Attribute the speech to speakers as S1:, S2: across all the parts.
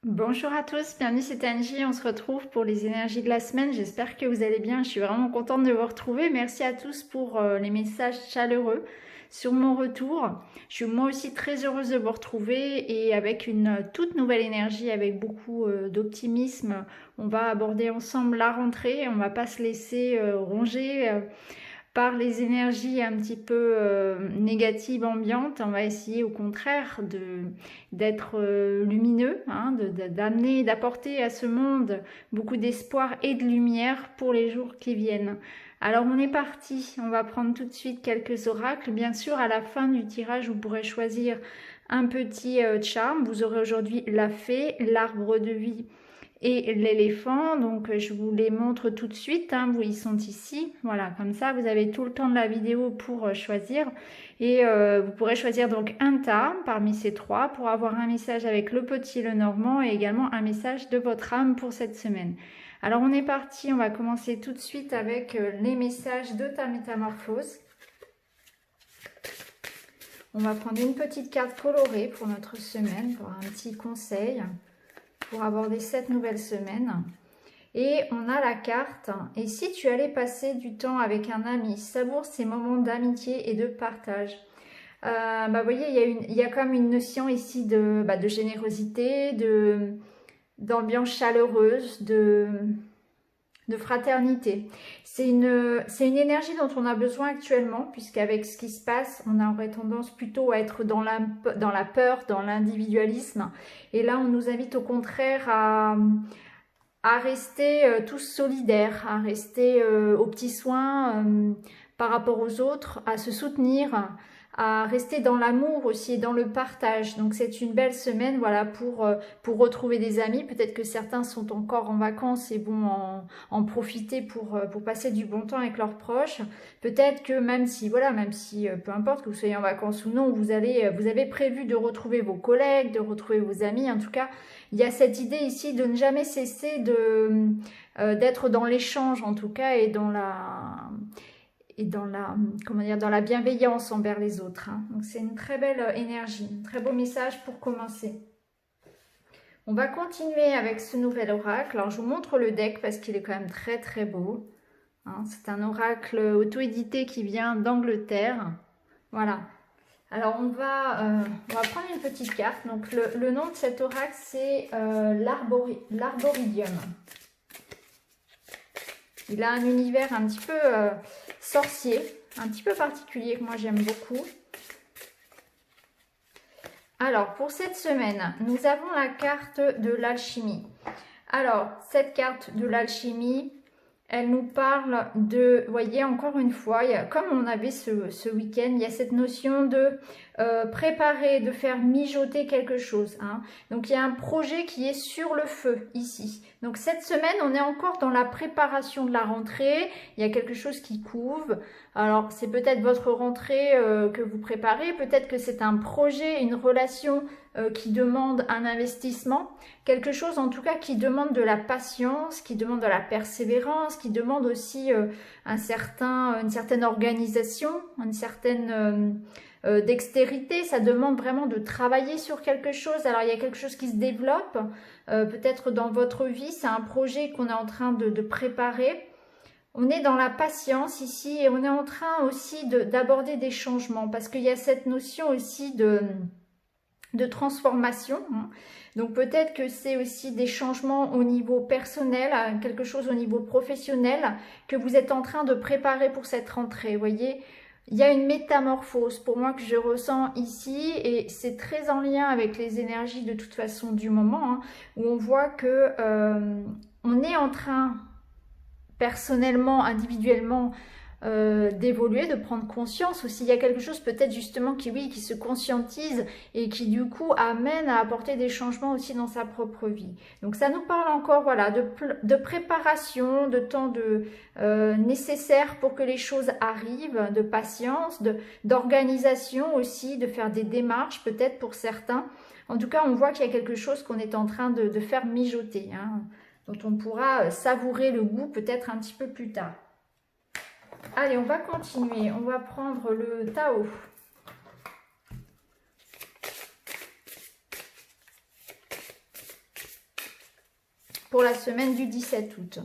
S1: Bonjour à tous, bienvenue, c'est Angie, on se retrouve pour les énergies de la semaine, j'espère que vous allez bien, je suis vraiment contente de vous retrouver, merci à tous pour les messages chaleureux sur mon retour, je suis moi aussi très heureuse de vous retrouver et avec une toute nouvelle énergie, avec beaucoup d'optimisme, on va aborder ensemble la rentrée, on va pas se laisser ronger par les énergies un petit peu négatives ambiantes, on va essayer au contraire d'être lumineux, hein, d'amener, d'apporter à ce monde beaucoup d'espoir et de lumière pour les jours qui viennent. Alors on est parti, on va prendre tout de suite quelques oracles. Bien sûr, à la fin du tirage, vous pourrez choisir un petit charme. Vous aurez aujourd'hui la fée, l'arbre de vie et l'éléphant. Donc je vous les montre tout de suite, hein, ils sont ici, voilà, comme ça vous avez tout le temps de la vidéo pour choisir et vous pourrez choisir donc un tas parmi ces trois pour avoir un message avec le petit le normand et également un message de votre âme pour cette semaine. Alors on est parti, on va commencer tout de suite avec les messages de ta métamorphose. On va prendre une petite carte colorée pour notre semaine, pour un petit conseil pour aborder cette nouvelle semaine. Et on a la carte « Et si tu allais passer du temps avec un ami, savoure ces moments d'amitié et de partage ». Vous voyez, il y a comme une notion ici de générosité, d'ambiance chaleureuse, de fraternité. C'est une énergie dont on a besoin actuellement, puisqu'avec ce qui se passe, on aurait tendance plutôt à être dans la peur, dans l'individualisme. Et là, on nous invite au contraire à rester tous solidaires, à rester aux petits soins par rapport aux autres, à se soutenir, à rester dans l'amour aussi et dans le partage. Donc c'est une belle semaine, voilà, pour retrouver des amis. Peut-être que certains sont encore en vacances et vont en profiter pour passer du bon temps avec leurs proches. Peut-être que même si peu importe que vous soyez en vacances ou non, vous avez prévu de retrouver vos collègues, de retrouver vos amis. En tout cas, il y a cette idée ici de ne jamais cesser d'être dans l'échange en tout cas et dans la bienveillance envers les autres, hein. Donc c'est une très belle énergie, un très beau message pour commencer. On va continuer avec ce nouvel oracle. Alors je vous montre le deck parce qu'il est quand même très très beau, hein. C'est un oracle auto-édité qui vient d'Angleterre. Voilà. Alors on va prendre une petite carte. Donc le nom de cet oracle c'est l'Arboridium. Il a un univers un petit peu sorcier, un petit peu particulier que moi j'aime beaucoup. Alors pour cette semaine, nous avons la carte de l'alchimie. Alors cette carte de l'alchimie, elle nous parle de, vous voyez, encore une fois, comme on avait ce week-end, il y a cette notion de préparer, de faire mijoter quelque chose, hein. Donc il y a un projet qui est sur le feu ici. Donc cette semaine, on est encore dans la préparation de la rentrée. Il y a quelque chose qui couve. Alors c'est peut-être votre rentrée que vous préparez, peut-être que c'est un projet, une relation qui demande un investissement, quelque chose en tout cas qui demande de la patience, qui demande de la persévérance, qui demande aussi une certaine organisation, une certaine dextérité. Ça demande vraiment de travailler sur quelque chose. Alors il y a quelque chose qui se développe, peut-être dans votre vie, c'est un projet qu'on est en train de préparer. On est dans la patience ici et on est en train aussi d'aborder des changements parce qu'il y a cette notion aussi de transformation, hein. Donc peut-être que c'est aussi des changements au niveau personnel, quelque chose au niveau professionnel que vous êtes en train de préparer pour cette rentrée. Vous voyez, il y a une métamorphose pour moi que je ressens ici et c'est très en lien avec les énergies de toute façon du moment, hein, où on voit que on est en train personnellement, individuellement, d'évoluer, de prendre conscience aussi. Il y a quelque chose peut-être justement qui se conscientise et qui du coup amène à apporter des changements aussi dans sa propre vie. Donc ça nous parle encore voilà, de préparation, de temps nécessaire pour que les choses arrivent, de patience, d'organisation aussi, de faire des démarches peut-être pour certains. En tout cas, on voit qu'il y a quelque chose qu'on est en train de faire mijoter, hein, dont on pourra savourer le goût peut-être un petit peu plus tard. Allez, on va continuer. On va prendre le Tao. pour la semaine du 17 août.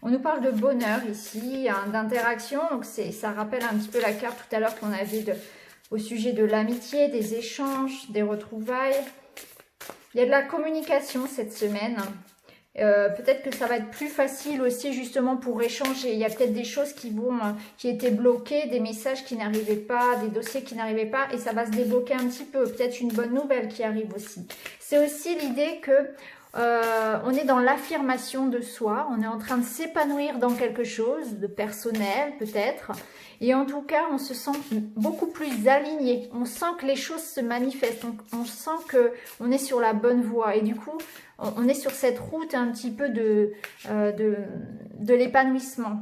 S1: On nous parle de bonheur ici, hein, d'interaction. Donc ça rappelle un petit peu la carte tout à l'heure qu'on avait au sujet de l'amitié, des échanges, des retrouvailles. Il y a de la communication cette semaine. Peut-être que ça va être plus facile aussi justement pour échanger. Il y a peut-être des choses qui étaient bloquées, des messages qui n'arrivaient pas, des dossiers qui n'arrivaient pas et ça va se débloquer un petit peu. Peut-être une bonne nouvelle qui arrive aussi. C'est aussi l'idée que on est dans l'affirmation de soi, on est en train de s'épanouir dans quelque chose de personnel peut-être. Et en tout cas, on se sent beaucoup plus aligné. On sent que les choses se manifestent. On sent qu'on est sur la bonne voie. Et du coup, on est sur cette route un petit peu de l'épanouissement.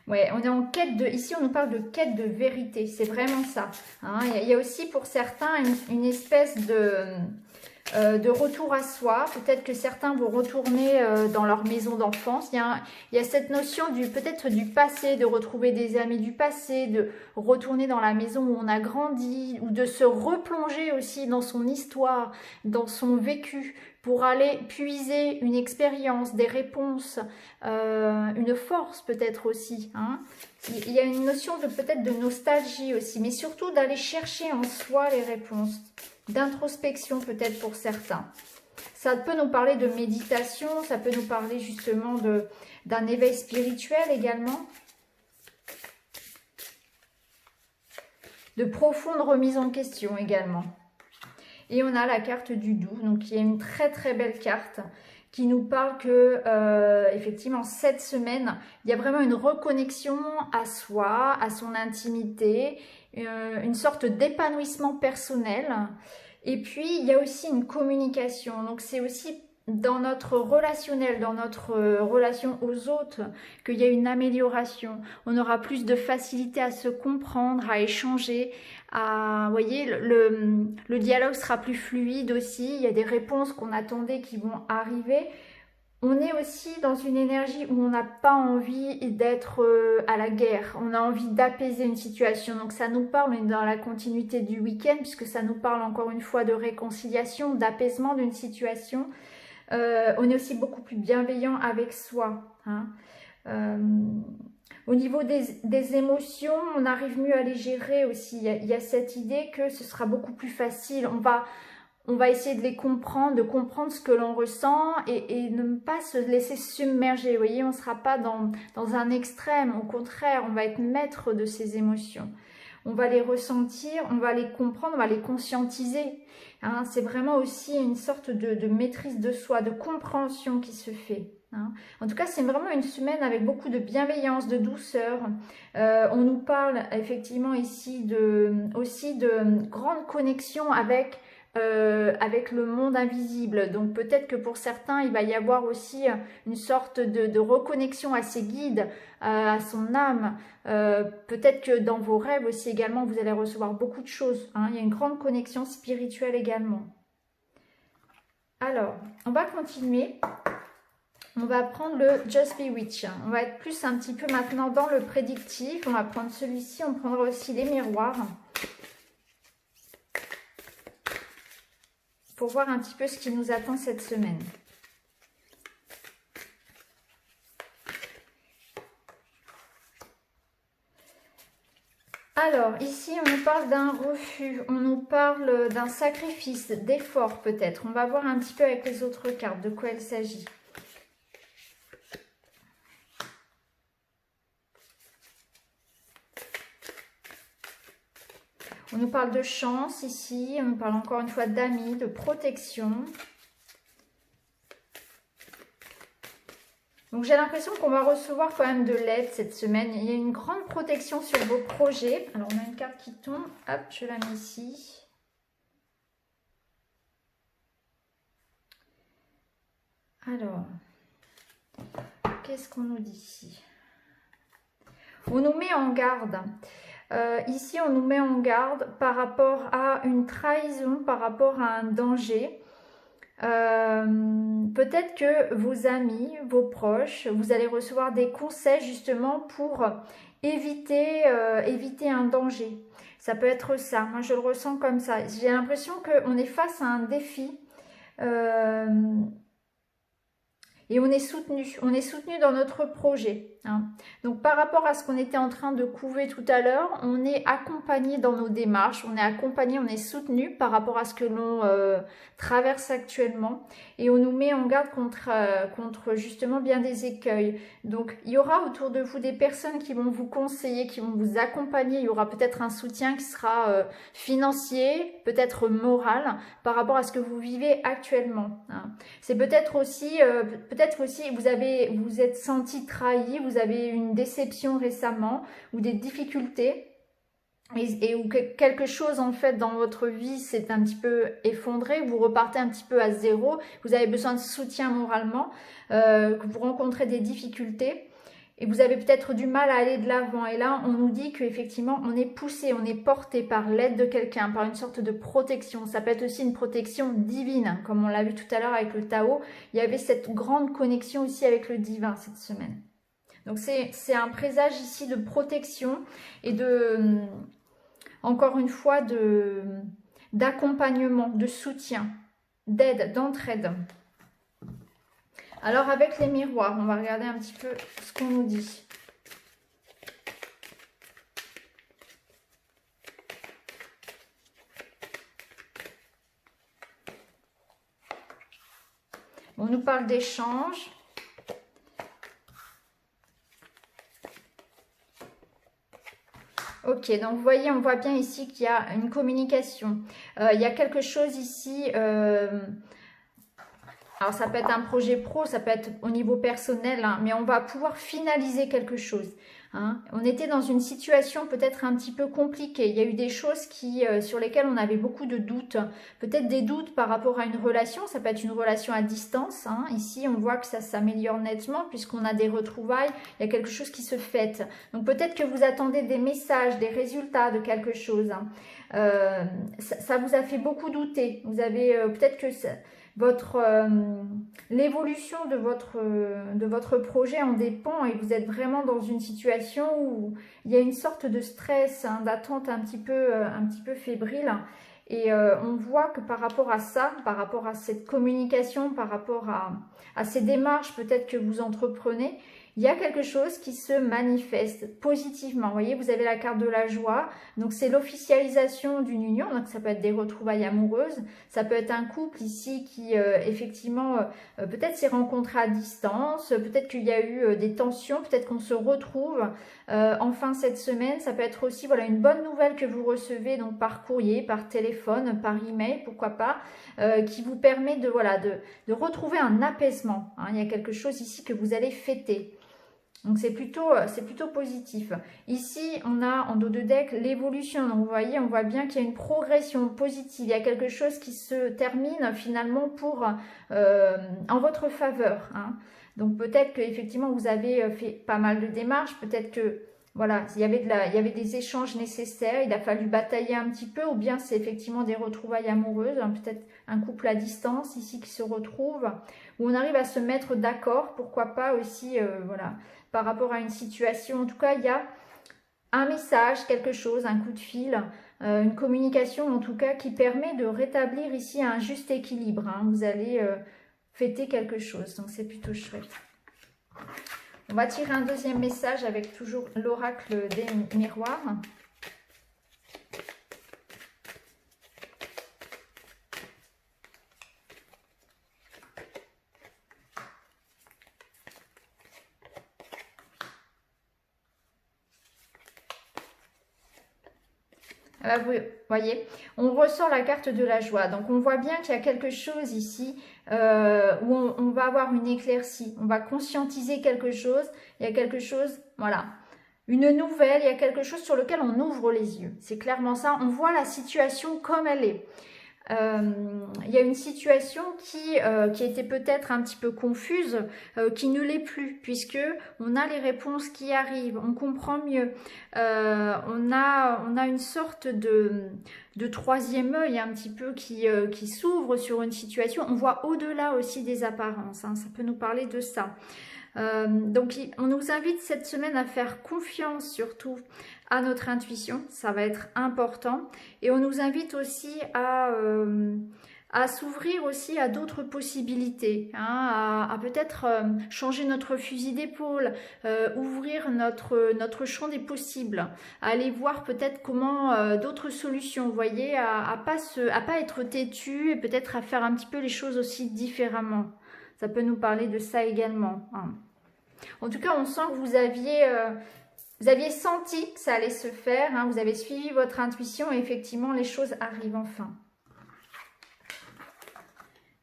S1: Ouais, on est en quête de... Ici, on nous parle de quête de vérité. C'est vraiment ça. Hein. Il y a aussi pour certains une espèce de retour à soi. Peut-être que certains vont retourner dans leur maison d'enfance. Il y a cette notion peut-être du passé, de retrouver des amis du passé, de retourner dans la maison où on a grandi, ou de se replonger aussi dans son histoire, dans son vécu, pour aller puiser une expérience, des réponses, une force peut-être aussi. Hein. Il y a une notion peut-être de nostalgie aussi, mais surtout d'aller chercher en soi les réponses, d'introspection peut-être pour certains. Ça peut nous parler de méditation, ça peut nous parler justement d'un éveil spirituel également, de profonde remise en question également. Et on a la carte du doux, donc qui est une très très belle carte qui nous parle que effectivement cette semaine, il y a vraiment une reconnexion à soi, à son intimité, une sorte d'épanouissement personnel. Et puis il y a aussi une communication, donc c'est aussi dans notre relationnel, dans notre relation aux autres, qu'il y a une amélioration. On aura plus de facilité à se comprendre, à échanger, vous voyez, le dialogue sera plus fluide aussi. Il y a des réponses qu'on attendait qui vont arriver. On est aussi dans une énergie où on n'a pas envie d'être à la guerre. On a envie d'apaiser une situation. Donc ça nous parle, on est dans la continuité du week-end, puisque ça nous parle encore une fois de réconciliation, d'apaisement d'une situation. On est aussi beaucoup plus bienveillant avec soi. Hein. Au niveau des émotions, on arrive mieux à les gérer aussi. Il y a cette idée que ce sera beaucoup plus facile. On va essayer de les comprendre, de comprendre ce que l'on ressent et ne pas se laisser submerger. Vous voyez, on ne sera pas dans un extrême. Au contraire, on va être maître de ces émotions. On va les ressentir, on va les comprendre, on va les conscientiser. Hein, c'est vraiment aussi une sorte de maîtrise de soi, de compréhension qui se fait. Hein. En tout cas, c'est vraiment une semaine avec beaucoup de bienveillance, de douceur. On nous parle effectivement ici aussi de grande connexion avec le monde invisible. Donc peut-être que pour certains, il va y avoir aussi une sorte de reconnexion à ses guides, à son âme. Peut-être que dans vos rêves aussi également, vous allez recevoir beaucoup de choses. Hein. Il y a une grande connexion spirituelle également. Alors, on va continuer. On va prendre le Just Be Witch. On va être plus un petit peu maintenant dans le prédictif. On va prendre celui-ci. On prendra aussi les miroirs. Pour voir un petit peu ce qui nous attend cette semaine. Alors, ici, on nous parle d'un refus, on nous parle d'un sacrifice, d'effort peut-être. On va voir un petit peu avec les autres cartes de quoi il s'agit. On nous parle de chance ici, on nous parle encore une fois d'amis, de protection. Donc j'ai l'impression qu'on va recevoir quand même de l'aide cette semaine. Il y a une grande protection sur vos projets. Alors on a une carte qui tombe, hop, je la mets ici. Alors, qu'est-ce qu'on nous dit ici? On nous met en garde. Ici, on nous met en garde par rapport à une trahison, par rapport à un danger. Peut-être que vos amis, vos proches, vous allez recevoir des conseils justement pour éviter, éviter un danger. Ça peut être ça, moi je le ressens comme ça. J'ai l'impression qu'on est face à un défi. Et on est soutenu dans notre projet. Hein. Donc par rapport à ce qu'on était en train de couver tout à l'heure, on est accompagné dans nos démarches, on est accompagné, on est soutenu par rapport à ce que l'on traverse actuellement. Et on nous met en garde contre justement bien des écueils. Donc il y aura autour de vous des personnes qui vont vous conseiller, qui vont vous accompagner. Il y aura peut-être un soutien qui sera financier, peut-être moral, par rapport à ce que vous vivez actuellement. Hein. C'est peut-être aussi vous êtes senti trahi, vous avez eu une déception récemment ou des difficultés ou quelque chose en fait dans votre vie s'est un petit peu effondré, vous repartez un petit peu à zéro, vous avez besoin de soutien moralement, que vous rencontrez des difficultés. Et vous avez peut-être du mal à aller de l'avant. Et là, on nous dit qu'effectivement, on est poussé, on est porté par l'aide de quelqu'un, par une sorte de protection. Ça peut être aussi une protection divine, comme on l'a vu tout à l'heure avec le Tao. Il y avait cette grande connexion aussi avec le divin cette semaine. Donc c'est un présage ici de protection et de, encore une fois, d'accompagnement, de soutien, d'aide, d'entraide. Alors avec les miroirs, on va regarder un petit peu ce qu'on nous dit. On nous parle d'échange. Ok, donc vous voyez, on voit bien ici qu'il y a une communication. Il y a quelque chose ici... alors ça peut être un projet pro, ça peut être au niveau personnel, hein, mais on va pouvoir finaliser quelque chose. Hein. On était dans une situation peut-être un petit peu compliquée. Il y a eu des choses sur lesquelles on avait beaucoup de doutes. Peut-être des doutes par rapport à une relation. Ça peut être une relation à distance. Hein. Ici, on voit que ça s'améliore nettement puisqu'on a des retrouvailles. Il y a quelque chose qui se fête. Donc peut-être que vous attendez des messages, des résultats de quelque chose. Hein. Ça vous a fait beaucoup douter. Vous avez peut-être que... l'évolution de votre projet en dépend et vous êtes vraiment dans une situation où il y a une sorte de stress, hein, d'attente un petit peu fébrile. Et on voit que par rapport à ça, par rapport à cette communication, par rapport à ces démarches peut-être que vous entreprenez, il y a quelque chose qui se manifeste positivement. Vous voyez, vous avez la carte de la joie. Donc, c'est l'officialisation d'une union. Donc, ça peut être des retrouvailles amoureuses. Ça peut être un couple ici qui, effectivement, peut-être s'est rencontré à distance. Peut-être qu'il y a eu des tensions. Peut-être qu'on se retrouve en fin cette semaine. Ça peut être aussi, voilà, une bonne nouvelle que vous recevez donc par courrier, par téléphone, par email, pourquoi pas, qui vous permet de retrouver un apaisement. Hein. Il y a quelque chose ici que vous allez fêter. Donc c'est plutôt positif. Ici, on a en dos de deck l'évolution. Donc vous voyez, on voit bien qu'il y a une progression positive. Il y a quelque chose qui se termine finalement en votre faveur. Hein. Donc peut-être qu'effectivement, vous avez fait pas mal de démarches. Peut-être que voilà, il y avait des échanges nécessaires. Il a fallu batailler un petit peu. Ou bien c'est effectivement des retrouvailles amoureuses. Hein, peut-être un couple à distance ici qui se retrouve. Où on arrive à se mettre d'accord. Pourquoi pas aussi, voilà, par rapport à une situation. En tout cas, il y a un message, quelque chose, un coup de fil, une communication en tout cas qui permet de rétablir ici un juste équilibre. Hein. Vous allez fêter quelque chose, donc c'est plutôt chouette. On va tirer un deuxième message avec toujours l'oracle des miroirs. Vous voyez, on ressort la carte de la joie. Donc, on voit bien qu'il y a quelque chose ici où on va avoir une éclaircie. On va conscientiser quelque chose. Il y a quelque chose, voilà, une nouvelle. Il y a quelque chose sur lequel on ouvre les yeux. C'est clairement ça. On voit la situation comme elle est. Il y a une situation qui était peut-être un petit peu confuse, qui ne l'est plus, puisque on a les réponses qui arrivent, on comprend mieux, on a une sorte de troisième œil un petit peu qui s'ouvre sur une situation. On voit au-delà aussi des apparences, hein, ça peut nous parler de ça. Donc on nous invite cette semaine à faire confiance surtout à notre intuition, ça va être important. Et on nous invite aussi à s'ouvrir aussi à d'autres possibilités, hein, à peut-être changer notre fusil d'épaule, ouvrir notre champ des possibles, à aller voir peut-être comment d'autres solutions, vous voyez, à pas être têtu et peut-être à faire un petit peu les choses aussi différemment. Ça peut nous parler de ça également, hein. En tout cas, on sent que vous aviez senti que ça allait se faire, hein, vous avez suivi votre intuition et effectivement, les choses arrivent enfin.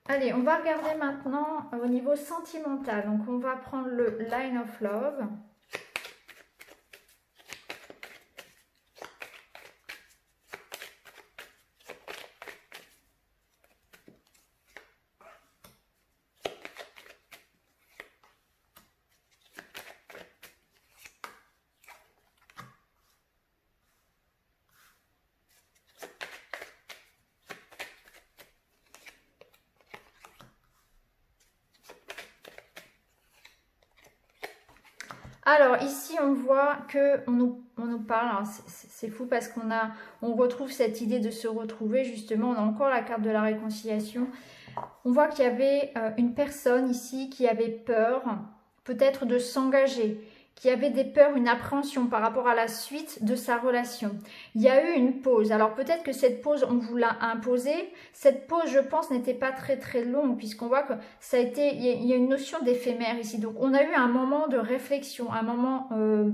S1: Allez, on va regarder maintenant au niveau sentimental. Donc, on va prendre le Line of Love. Alors ici on voit que on nous parle, c'est fou parce on retrouve cette idée de se retrouver justement, on a encore la carte de la réconciliation. On voit qu'il y avait une personne ici qui avait peur peut-être de s'engager, qui avait des peurs, une appréhension par rapport à la suite de sa relation. Il y a eu une pause. Alors peut-être que cette pause, on vous l'a imposée. Cette pause, je pense, n'était pas très très longue puisqu'on voit que ça a été, il y a une notion d'éphémère ici. Donc on a eu un moment de réflexion, un moment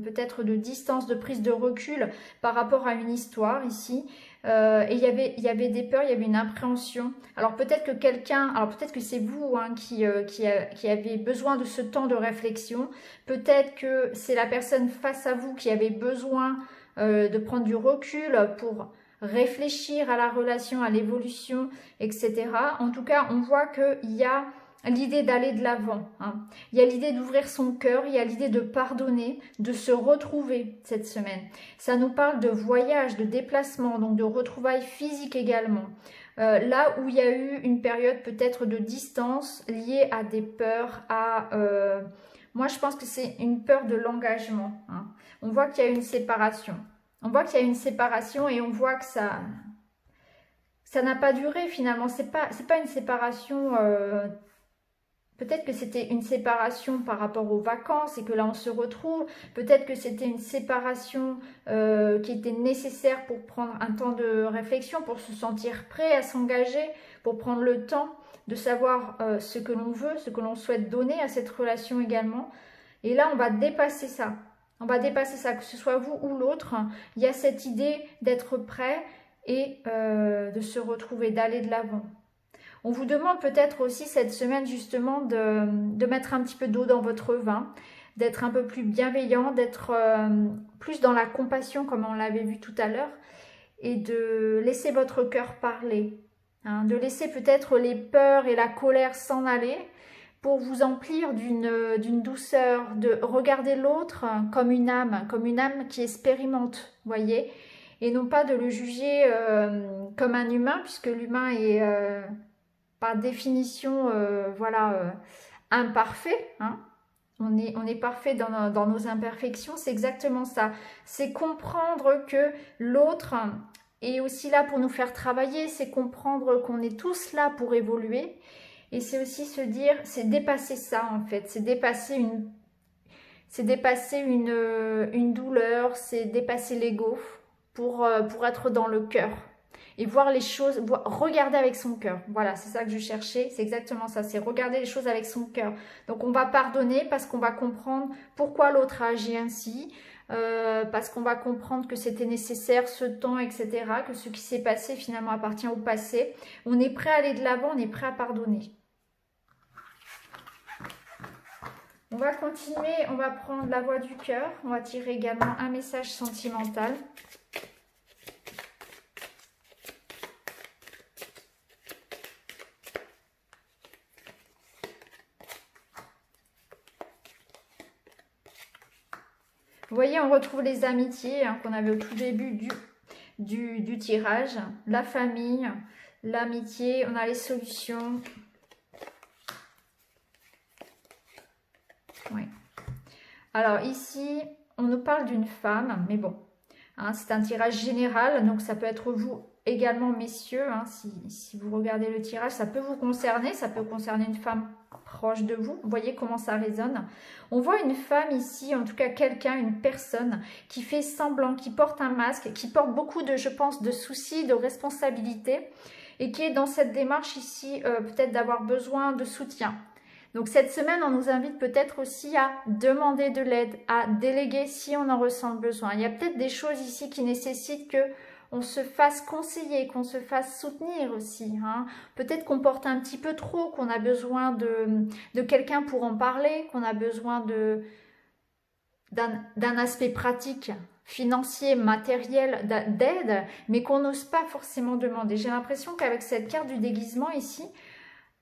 S1: peut-être de distance, de prise de recul par rapport à une histoire ici. Et il y avait des peurs, il y avait une appréhension. Alors peut-être que peut-être que c'est vous hein, qui avez besoin de ce temps de réflexion. Peut-être que c'est la personne face à vous qui avait besoin de prendre du recul pour réfléchir à la relation, à l'évolution, etc. En tout cas, on voit qu'il y a l'idée d'aller de l'avant, hein. Il y a l'idée d'ouvrir son cœur, il y a l'idée de pardonner, de se retrouver cette semaine. Ça nous parle de voyage, de déplacement, donc de retrouvailles physiques également. Là où il y a eu une période peut-être de distance liée à des peurs, moi je pense que c'est une peur de l'engagement, hein. On voit qu'il y a une séparation. On voit qu'il y a une séparation et on voit que ça n'a pas duré finalement. C'est pas une séparation... Peut-être que c'était une séparation par rapport aux vacances et que là on se retrouve. Peut-être que c'était une séparation qui était nécessaire pour prendre un temps de réflexion, pour se sentir prêt à s'engager, pour prendre le temps de savoir ce que l'on veut, ce que l'on souhaite donner à cette relation également. Et là on va dépasser ça. On va dépasser ça, que ce soit vous ou l'autre. Il y a cette idée d'être prêt et de se retrouver, d'aller de l'avant. On vous demande peut-être aussi cette semaine justement de mettre un petit peu d'eau dans votre vin, d'être un peu plus bienveillant, d'être plus dans la compassion comme on l'avait vu tout à l'heure et de laisser votre cœur parler, hein, de laisser peut-être les peurs et la colère s'en aller pour vous emplir d'une douceur, de regarder l'autre comme une âme qui expérimente, voyez, et non pas de le juger comme un humain puisque l'humain est... par définition, imparfait, hein. On est parfait dans nos imperfections, c'est exactement ça. C'est comprendre que l'autre est aussi là pour nous faire travailler, c'est comprendre qu'on est tous là pour évoluer. Et c'est aussi se dire, c'est dépasser ça en fait, c'est dépasser une douleur, c'est dépasser l'ego pour être dans le cœur. Et voir les choses, regarder avec son cœur. Voilà, c'est ça que je cherchais, c'est exactement ça, c'est regarder les choses avec son cœur. Donc on va pardonner parce qu'on va comprendre pourquoi l'autre a agi ainsi, parce qu'on va comprendre que c'était nécessaire ce temps, etc., que ce qui s'est passé finalement appartient au passé. On est prêt à aller de l'avant, on est prêt à pardonner. On va continuer, on va prendre la voix du cœur, on va tirer également un message sentimental. Vous voyez, on retrouve les amitiés hein, qu'on avait au tout début du tirage, la famille, l'amitié, on a les solutions. Oui. Alors ici, on nous parle d'une femme, mais bon, hein, c'est un tirage général, donc ça peut être vous également, messieurs, hein, si vous regardez le tirage, ça peut vous concerner, ça peut concerner une femme proche de vous. Vous voyez comment ça résonne. On voit une femme ici, en tout cas quelqu'un, une personne qui fait semblant, qui porte un masque, qui porte beaucoup de, je pense, de soucis, de responsabilités, et qui est dans cette démarche ici, peut-être d'avoir besoin de soutien. Donc cette semaine, on nous invite peut-être aussi à demander de l'aide, à déléguer si on en ressent le besoin. Il y a peut-être des choses ici qui nécessitent que on se fasse conseiller, qu'on se fasse soutenir aussi. Hein. Peut-être qu'on porte un petit peu trop, qu'on a besoin de quelqu'un pour en parler, qu'on a besoin d'un aspect pratique, financier, matériel, d'aide, mais qu'on n'ose pas forcément demander. J'ai l'impression qu'avec cette carte du déguisement ici,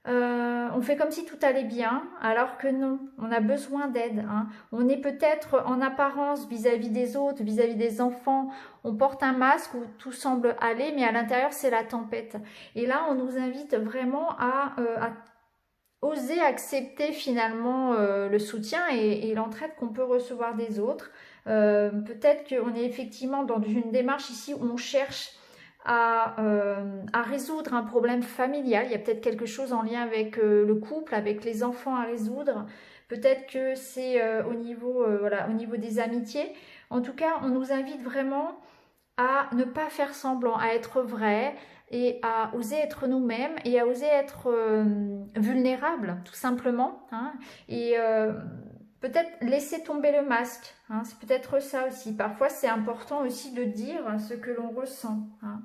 S1: on fait comme si tout allait bien, alors que non, on a besoin d'aide. Hein. On est peut-être en apparence vis-à-vis des autres, vis-à-vis des enfants, on porte un masque où tout semble aller, mais à l'intérieur c'est la tempête. Et là, on nous invite vraiment à oser accepter finalement le soutien et l'entraide qu'on peut recevoir des autres. Peut-être qu'on est effectivement dans une démarche ici où on cherche à résoudre un problème familial. Il y a peut-être quelque chose en lien avec le couple, avec les enfants à résoudre. Peut-être que c'est voilà, au niveau des amitiés. En tout cas, on nous invite vraiment à ne pas faire semblant, à être vrai et à oser être nous-mêmes et à oser être vulnérable, tout simplement. Hein, et peut-être laisser tomber le masque. Hein, c'est peut-être ça aussi. Parfois, c'est important aussi de dire ce que l'on ressent. Hein.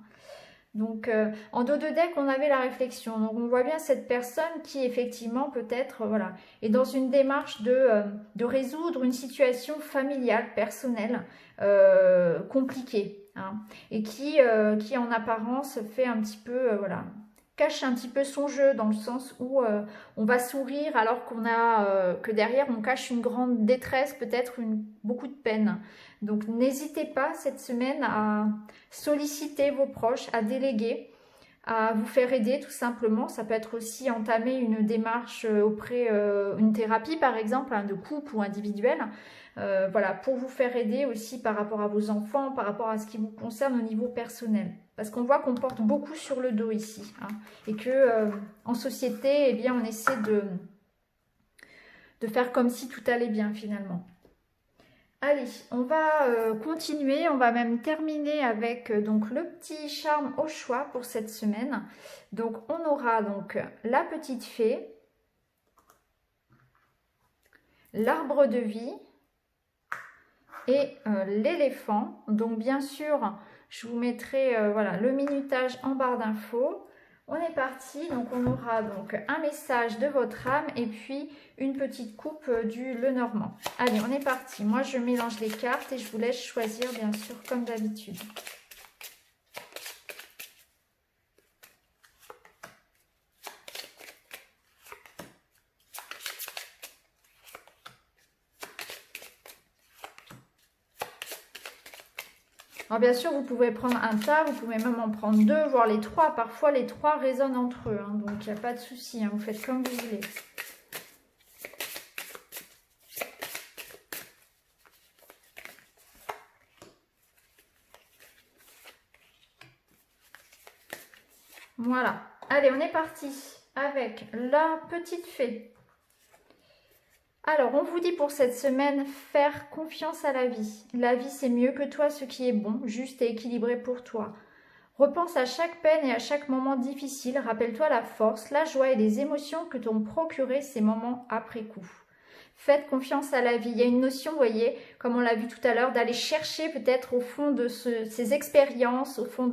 S1: Donc, en dos de deck, on avait la réflexion. Donc, on voit bien cette personne qui, effectivement, peut-être, voilà, est dans une démarche de résoudre une situation familiale, personnelle, compliquée. Hein, et qui, en apparence, fait un petit peu, voilà, cache un petit peu son jeu, dans le sens où on va sourire alors qu'on a, que derrière, on cache une grande détresse, peut-être beaucoup de peine. Donc, n'hésitez pas cette semaine à solliciter vos proches, à déléguer, à vous faire aider tout simplement. Ça peut être aussi entamer une démarche auprès, une thérapie par exemple, hein, de couple ou individuelle, voilà, pour vous faire aider aussi par rapport à vos enfants, par rapport à ce qui vous concerne au niveau personnel. Parce qu'on voit qu'on porte beaucoup sur le dos ici, hein, et que en société, eh bien, on essaie de faire comme si tout allait bien finalement. Allez, on va continuer, on va même terminer avec donc le petit charme au choix pour cette semaine. Donc on aura donc la petite fée, l'arbre de vie et l'éléphant. Donc bien sûr, je vous mettrai voilà, le minutage en barre d'infos. On est parti, donc on aura donc un message de votre âme et puis une petite coupe du Lenormand. Allez, on est parti. Moi, je mélange les cartes et je vous laisse choisir, bien sûr, comme d'habitude. Alors bien sûr, vous pouvez prendre un tas, vous pouvez même en prendre deux, voire les trois. Parfois, les trois résonnent entre eux, hein, donc il n'y a pas de souci, hein, vous faites comme vous voulez. Voilà. Allez, on est parti avec la petite fée. Alors, on vous dit pour cette semaine, faire confiance à la vie. La vie, c'est mieux que toi, ce qui est bon, juste et équilibré pour toi. Repense à chaque peine et à chaque moment difficile. Rappelle-toi la force, la joie et les émotions que t'ont procuré ces moments après coup. Faites confiance à la vie. Il y a une notion, vous voyez, comme on l'a vu tout à l'heure, d'aller chercher peut-être au fond de ses expériences, au fond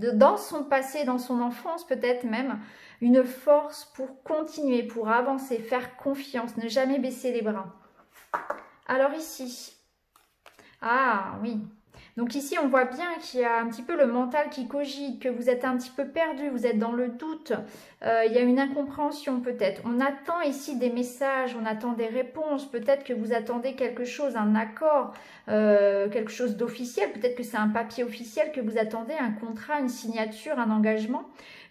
S1: dans son passé, dans son enfance peut-être même, une force pour continuer, pour avancer, faire confiance, ne jamais baisser les bras. Alors ici, ah oui, Donc ici, on voit bien qu'il y a un petit peu le mental qui cogite, que vous êtes un petit peu perdu, vous êtes dans le doute, il y a une incompréhension peut-être. On attend ici des messages, on attend des réponses, peut-être que vous attendez quelque chose, un accord, quelque chose d'officiel, peut-être que c'est un papier officiel que vous attendez, un contrat, une signature, un engagement.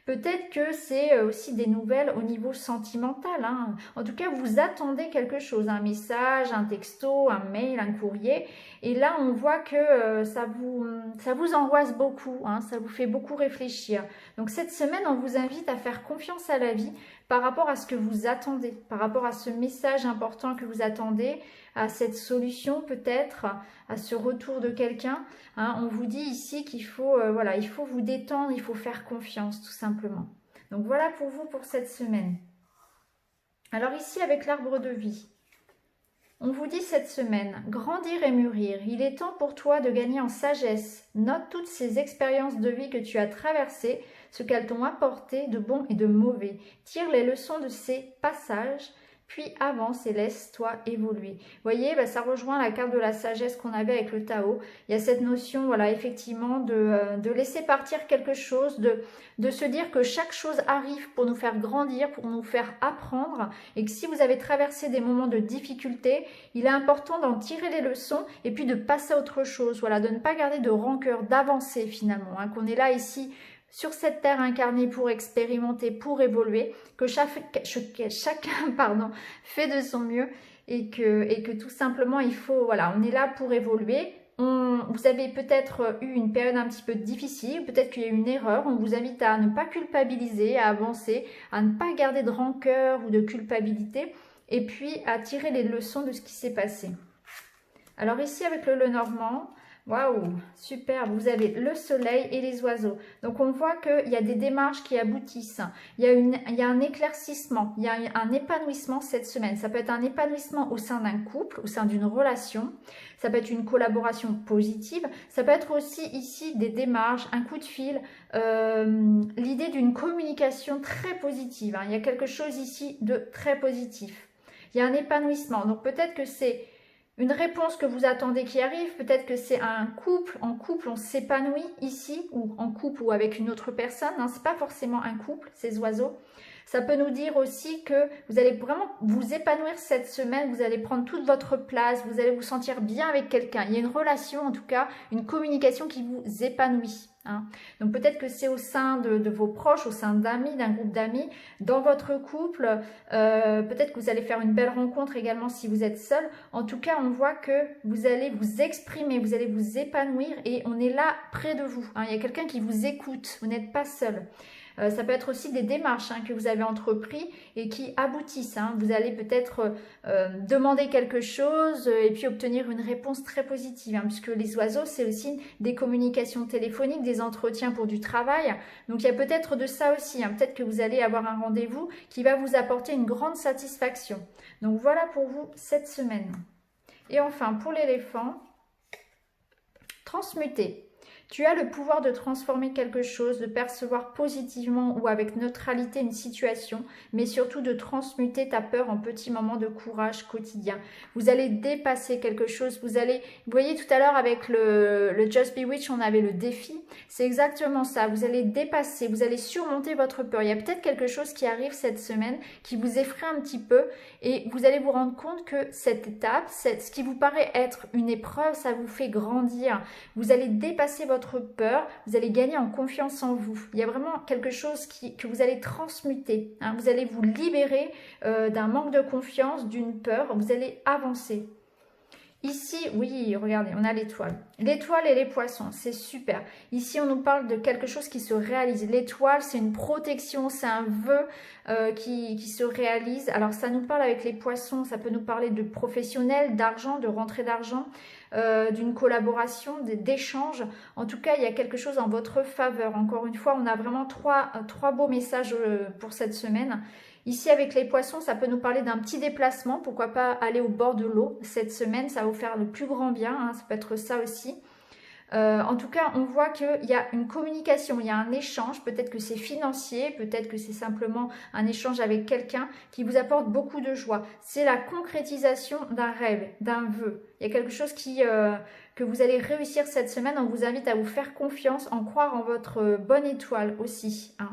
S1: Peut-être que c'est aussi des nouvelles au niveau sentimental. Hein. En tout cas, vous attendez quelque chose, un message, un texto, un mail, un courrier. Et là, on voit que ça vous angoisse beaucoup, hein, ça vous fait beaucoup réfléchir. Donc cette semaine, on vous invite à faire confiance à la vie par rapport à ce que vous attendez, par rapport à ce message important que vous attendez, à cette solution peut-être, à ce retour de quelqu'un. Hein. On vous dit ici qu'il faut, voilà, il faut vous détendre, il faut faire confiance tout simplement. Donc voilà pour vous pour cette semaine. Alors ici avec l'arbre de vie, on vous dit cette semaine, grandir et mûrir, il est temps pour toi de gagner en sagesse. Note toutes ces expériences de vie que tu as traversées, ce qu'elles t'ont apporté de bon et de mauvais. Tire les leçons de ces passages, puis avance et laisse-toi évoluer. Vous voyez, ça rejoint la carte de la sagesse qu'on avait avec le Tao. Il y a cette notion, voilà, effectivement, de laisser partir quelque chose, de se dire que chaque chose arrive pour nous faire grandir, pour nous faire apprendre, et que si vous avez traversé des moments de difficulté, il est important d'en tirer les leçons et puis de passer à autre chose, voilà, de ne pas garder de rancœur, d'avancer finalement, hein, qu'on est là ici sur cette terre incarnée pour expérimenter, pour évoluer, que chacun pardon, fait de son mieux et que tout simplement il faut, voilà, on est là pour évoluer. Vous avez peut-être eu une période un petit peu difficile, peut-être qu'il y a eu une erreur, on vous invite à ne pas culpabiliser, à avancer, à ne pas garder de rancœur ou de culpabilité et puis à tirer les leçons de ce qui s'est passé. Alors ici avec le Lenormand, waouh, super, vous avez le soleil et les oiseaux. Donc on voit qu'il y a des démarches qui aboutissent. Il y a un éclaircissement, il y a un épanouissement cette semaine. Ça peut être un épanouissement au sein d'un couple, au sein d'une relation. Ça peut être une collaboration positive. Ça peut être aussi ici des démarches, un coup de fil, l'idée d'une communication très positive. Hein. Il y a quelque chose ici de très positif. Il y a un épanouissement. Donc peut-être que c'est une réponse que vous attendez qui arrive, peut-être que c'est un couple, en couple on s'épanouit ici, ou en couple ou avec une autre personne, hein, c'est pas forcément un couple, ces oiseaux. Ça peut nous dire aussi que vous allez vraiment vous épanouir cette semaine, vous allez prendre toute votre place, vous allez vous sentir bien avec quelqu'un. Il y a une relation, en tout cas, une communication qui vous épanouit. Hein. Donc peut-être que c'est au sein de vos proches, au sein d'amis, d'un groupe d'amis, dans votre couple, peut-être que vous allez faire une belle rencontre également si vous êtes seul. En tout cas, on voit que vous allez vous exprimer, vous allez vous épanouir et on est là près de vous. Hein. Il y a quelqu'un qui vous écoute, vous n'êtes pas seul. Ça peut être aussi des démarches que vous avez entrepris et qui aboutissent. Hein. Vous allez peut-être demander quelque chose et puis obtenir une réponse très positive. Hein, puisque les oiseaux, c'est aussi des communications téléphoniques, des entretiens pour du travail. Donc il y a peut-être de ça aussi. Hein. Peut-être que vous allez avoir un rendez-vous qui va vous apporter une grande satisfaction. Donc voilà pour vous cette semaine. Et enfin, pour l'éléphant, transmuter. Tu as le pouvoir de transformer quelque chose, de percevoir positivement ou avec neutralité une situation, mais surtout de transmuter ta peur en petits moments de courage quotidien. Vous allez dépasser quelque chose, vous voyez tout à l'heure avec le Just Be Witch, on avait le défi, c'est exactement ça, vous allez dépasser, vous allez surmonter votre peur. Il y a peut-être quelque chose qui arrive cette semaine qui vous effraie un petit peu et vous allez vous rendre compte que cette étape, ce qui vous paraît être une épreuve, ça vous fait grandir. Vous allez dépasser votre peur, vous allez gagner en confiance en vous. Il y a vraiment quelque chose que vous allez transmuter. Hein. Vous allez vous libérer d'un manque de confiance, d'une peur. Vous allez avancer. Ici, oui, regardez, on a l'étoile. L'étoile et les poissons, c'est super. Ici, on nous parle de quelque chose qui se réalise. L'étoile, c'est une protection, c'est un vœu qui se réalise. Alors, ça nous parle avec les poissons, ça peut nous parler de professionnels, d'argent, de rentrée d'argent, d'une collaboration, d'échanges. En tout cas, il y a quelque chose en votre faveur. Encore une fois, on a vraiment trois beaux messages pour cette semaine. Ici, avec les poissons, ça peut nous parler d'un petit déplacement. Pourquoi pas aller au bord de l'eau cette semaine, ça va vous faire le plus grand bien. Hein, ça peut être ça aussi. En tout cas, on voit qu'il y a une communication, il y a un échange, peut-être que c'est financier, peut-être que c'est simplement un échange avec quelqu'un qui vous apporte beaucoup de joie. C'est la concrétisation d'un rêve, d'un vœu. Il y a quelque chose que vous allez réussir cette semaine. On vous invite à vous faire confiance, en croire en votre bonne étoile aussi, hein.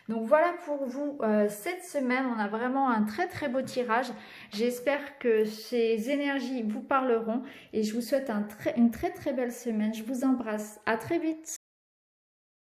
S1: Donc voilà pour vous cette semaine, on a vraiment un très très beau tirage. J'espère que ces énergies vous parleront et je vous souhaite une très très belle semaine. Je vous embrasse, à très vite.